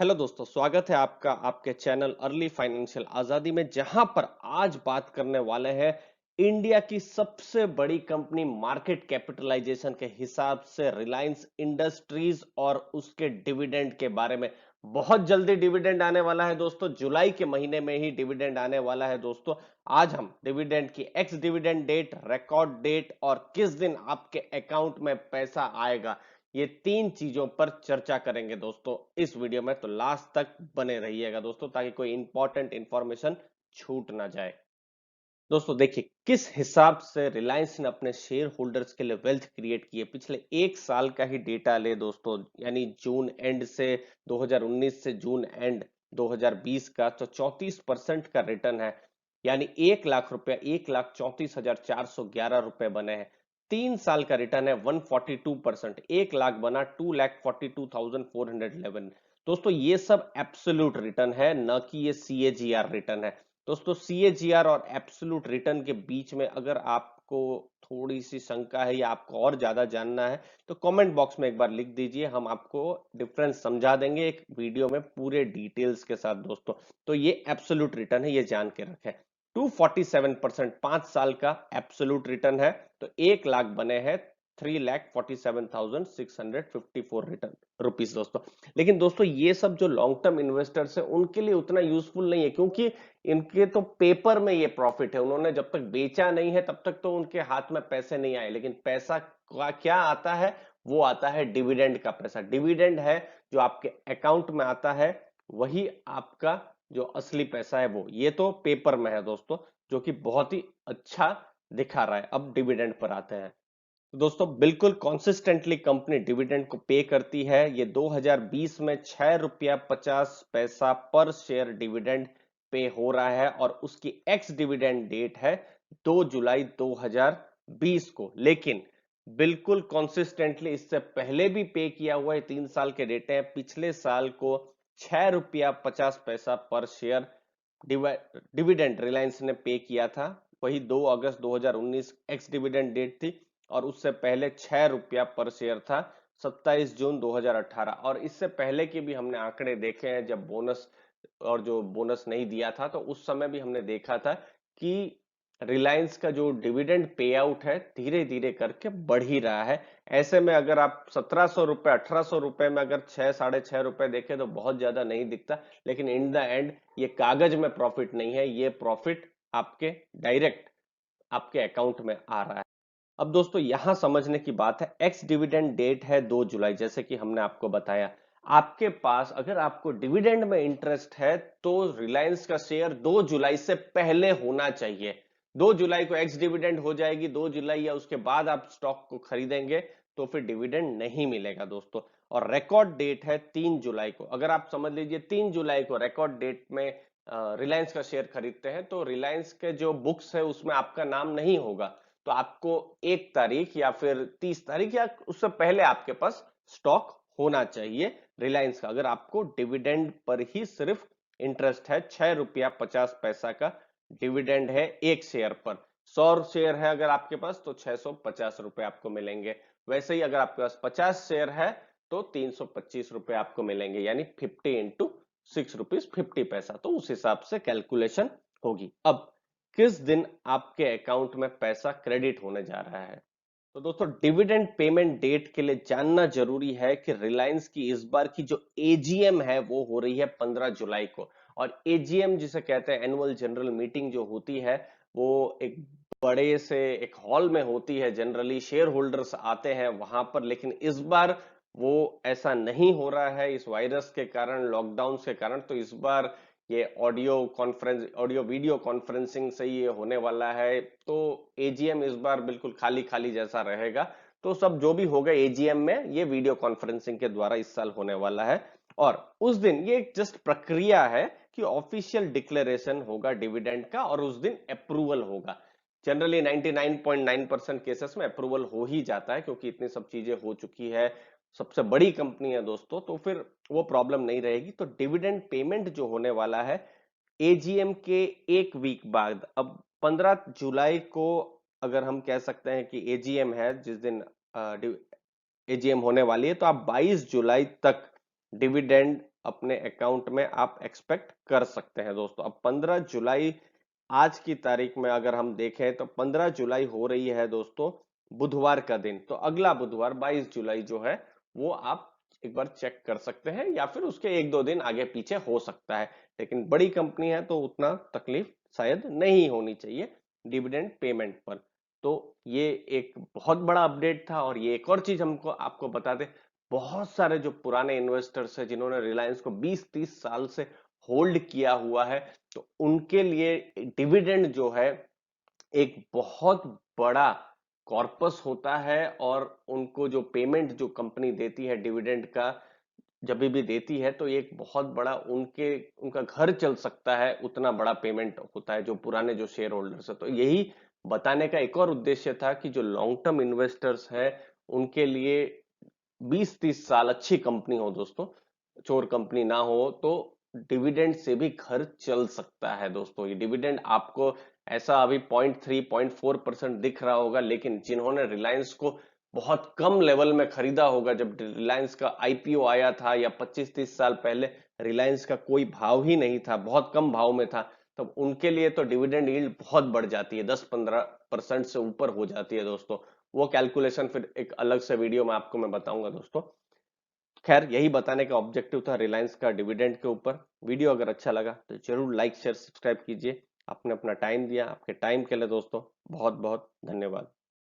Hello दोस्तों, स्वागत है आपका आपके चैनल अर्ली फाइनेंशियल आजादी में, जहां पर आज बात करने वाले हैं इंडिया की सबसे बड़ी कंपनी मार्केट कैपिटलाइजेशन के हिसाब से रिलायंस इंडस्ट्रीज और उसके डिविडेंड के बारे में। बहुत जल्दी डिविडेंड आने वाला है दोस्तों, जुलाई के महीने में ही डिविडेंड आने वाला है दोस्तों। आज हम डिविडेंड की ex dividend date, record date और किस दिन आपके अकाउंट में पैसा आएगा, ये तीन चीजों पर चर्चा करेंगे दोस्तों इस वीडियो में। तो लास्ट तक बने रहिएगा दोस्तों, ताकि कोई इंपॉर्टेंट इंफॉर्मेशन छूट ना जाए। दोस्तों देखिए, किस हिसाब से रिलायंस ने अपने शेयर होल्डर्स के लिए वेल्थ क्रिएट की है। पिछले एक साल का ही डेटा ले दोस्तों, यानी जून एंड से 2019 से जून एंड 2020 का, तो 34% का रिटर्न है। यानी 1 लाख रुपया, 1,34,411 रुपए बने हैं। 3 साल का रिटर्न है 142%, 1 लाख बना 2,42,411। दोस्तों ये सब एब्सोल्यूट रिटर्न है, न कि ये सीएजीआर रिटर्न है। दोस्तों सीएजीआर और एब्सोल्यूट रिटर्न के बीच में अगर आपको थोड़ी सी शंका है या आपको और ज्यादा जानना है, तो कमेंट बॉक्स में एक बार लिख दीजिए, हम आपको डिफरेंस समझा देंगे एक वीडियो में पूरे डिटेल्स के साथ दोस्तों। तो ये एब्सोल्यूट रिटर्न है, ये जान के रखें। 247% 5 साल का एब्सोल्यूट रिटर्न है, तो 1 लाख बने हैं 3,47,654 रिटर्न रुपीस दोस्तों। लेकिन दोस्तों ये सब जो लॉन्ग टर्म इन्वेस्टर्स है उनके लिए उतना यूजफुल नहीं है, क्योंकि इनके तो पेपर में ये प्रॉफिट है, उन्होंने जब तक बेचा नहीं है तब तक तो उनके हाथ में पैसे नहीं आए। लेकिन पैसा क्या आता है, वो आता है डिविडेंड का पैसा। डिविडेंड है जो आपके अकाउंट में आता है, वही आपका जो असली पैसा है वो। ये तो पेपर में है दोस्तों, जो कि बहुत ही अच्छा दिखा रहा है। अब डिविडेंड पर आते हैं। तो दोस्तों बिल्कुल कॉन्सिस्टेंटली कंपनी डिविडेंड को पे करती है। ये 2020 में 6 रुपया 50 पैसा पर शेयर डिविडेंड पे हो रहा है, और उसकी एक्स डिविडेंड डेट है 2 जुलाई 2020 को। लेकिन बिल्कुल कॉन्सिस्टेंटली इससे पहले भी पे किया हुआ है, 3 साल के डेटे हैं। पिछले साल को 6 रुपया 50 पैसा पर शेयर डिविडेंड रिलायंस ने पे किया था। वही 2 अगस्त 2019 एक्स डिविडेंड डेट थी, और उससे पहले 6 रुपया पर शेयर था 27 जून 2018। और इससे पहले के भी हमने आंकड़े देखे हैं, जब बोनस और जो बोनस नहीं दिया था, तो उस समय भी हमने देखा था कि रिलायंस का जो डिविडेंड पे आउट है धीरे धीरे करके बढ़ ही रहा है। ऐसे में अगर आप 1700 रुपए 1800 रुपए में अगर 6 साढ़े 6 रुपए देखें तो बहुत ज्यादा नहीं दिखता, लेकिन इन द एंड ये कागज में प्रॉफिट नहीं है, ये प्रॉफिट आपके डायरेक्ट आपके अकाउंट में आ रहा है। अब दोस्तों यहां समझने की बात है, एक्स डिविडेंड डेट है 2 जुलाई, जैसे कि हमने आपको बताया। आपके पास अगर आपको डिविडेंड में इंटरेस्ट है, तो रिलायंस का शेयर 2 जुलाई से पहले होना चाहिए। 2 जुलाई को एक्स डिविडेंड हो जाएगी, 2 जुलाई या उसके बाद आप स्टॉक को खरीदेंगे तो फिर डिविडेंड नहीं मिलेगा दोस्तों। और रिकॉर्ड डेट है 3 जुलाई को। अगर आप समझ लीजिए 3 जुलाई को रिकॉर्ड डेट में रिलायंस का शेयर खरीदते हैं, तो रिलायंस के जो बुक्स है उसमें आपका नाम नहीं होगा। तो आपको 1 तारीख या फिर 30 तारीख या उससे पहले आपके पास स्टॉक होना चाहिए रिलायंस का, अगर आपको डिविडेंड पर ही सिर्फ इंटरेस्ट है। 6 रुपया 50 पैसा का डिविडेंड है एक शेयर पर। 100 शेयर है अगर आपके पास, तो 650 रुपए आपको मिलेंगे। वैसे ही अगर आपके पास 50 शेयर है, तो 325 रुपए आपको मिलेंगे, यानी 50 × 6 रुपीज 50 पैसा। तो उस हिसाब से कैलकुलेशन होगी। अब किस दिन आपके अकाउंट में पैसा क्रेडिट होने जा रहा है, तो दोस्तों डिविडेंड पेमेंट डेट के लिए जानना जरूरी है कि रिलायंस की इस बार की जो एजीएम है वो हो रही है 15 जुलाई को। और एजीएम जिसे कहते हैं एनुअल जनरल मीटिंग जो होती है, वो एक बड़े से एक हॉल में होती है। जनरली शेयर होल्डर्स आते हैं वहां पर, लेकिन इस बार वो ऐसा नहीं हो रहा है इस वायरस के कारण, लॉकडाउन के कारण। तो इस बार ये ऑडियो वीडियो कॉन्फ्रेंसिंग से ये होने वाला है। तो एजीएम इस बार बिल्कुल खाली खाली जैसा रहेगा। तो सब जो भी होगा एजीएम में, ये वीडियो कॉन्फ्रेंसिंग के द्वारा इस साल होने वाला है। और उस दिन ये जस्ट प्रक्रिया है कि ऑफिशियल डिक्लेरेशन होगा डिविडेंड का, और उस दिन अप्रूवल होगा। जनरली 99.9% केसेस में अप्रूवल हो ही जाता है, क्योंकि इतनी सब चीजें हो चुकी है, सबसे बड़ी कंपनी है दोस्तों, तो फिर वो प्रॉब्लम नहीं रहेगी। तो डिविडेंड पेमेंट जो होने वाला है एजीएम के 1 वीक बाद, अब 15 जुलाई को अगर हम कह सकते हैं कि एजीएम है, जिस दिन एजीएम होने वाली है, तो आप 22 जुलाई तक डिविडेंड अपने अकाउंट में आप एक्सपेक्ट कर सकते हैं दोस्तों। अब 15 जुलाई आज की तारीख में अगर हम देखें तो 15 जुलाई हो रही है दोस्तों बुधवार का दिन, तो अगला बुधवार 22 जुलाई जो है वो आप एक बार चेक कर सकते हैं, या फिर उसके एक दो दिन आगे पीछे हो सकता है। लेकिन बड़ी कंपनी है तो उतना तकलीफ शायद नहीं होनी चाहिए डिविडेंड पेमेंट पर। तो ये एक बहुत बड़ा अपडेट था। और ये एक और चीज हमको आपको बता दें, बहुत सारे जो पुराने इन्वेस्टर्स हैं जिन्होंने रिलायंस को 20-30 साल से होल्ड किया हुआ है, तो उनके लिए डिविडेंड जो है एक बहुत बड़ा कॉर्पस होता है। और उनको जो पेमेंट जो कंपनी देती है डिविडेंड का, जब भी देती है, तो एक बहुत बड़ा उनका घर चल सकता है, उतना बड़ा पेमेंट होता है जो पुराने जो शेयर होल्डर्स है। तो यही बताने का एक और उद्देश्य था कि जो लॉन्ग टर्म इन्वेस्टर्स है उनके लिए 20-30 साल अच्छी कंपनी हो दोस्तों, चोर कंपनी ना हो, तो डिविडेंड से भी घर चल सकता है दोस्तों। ये डिविडेंड आपको ऐसा अभी 0.3 0.4% दिख रहा होगा, लेकिन जिन्होंने रिलायंस को बहुत कम लेवल में खरीदा होगा, जब रिलायंस का आईपीओ आया था या 25-30 साल पहले रिलायंस का कोई भाव ही नहीं था, बहुत कम भाव में था, तब उनके लिए तो डिविडेंड यील्ड बहुत बढ़ जाती है, 10-15% से ऊपर हो जाती है दोस्तों। वो कैलकुलेशन फिर एक अलग से वीडियो में आपको मैं बताऊंगा दोस्तों। खैर, यही बताने का ऑब्जेक्टिव था रिलायंस का डिविडेंड के ऊपर। वीडियो अगर अच्छा लगा तो जरूर लाइक शेयर सब्सक्राइब कीजिए। आपने अपना टाइम दिया, आपके टाइम के लिए दोस्तों बहुत बहुत धन्यवाद।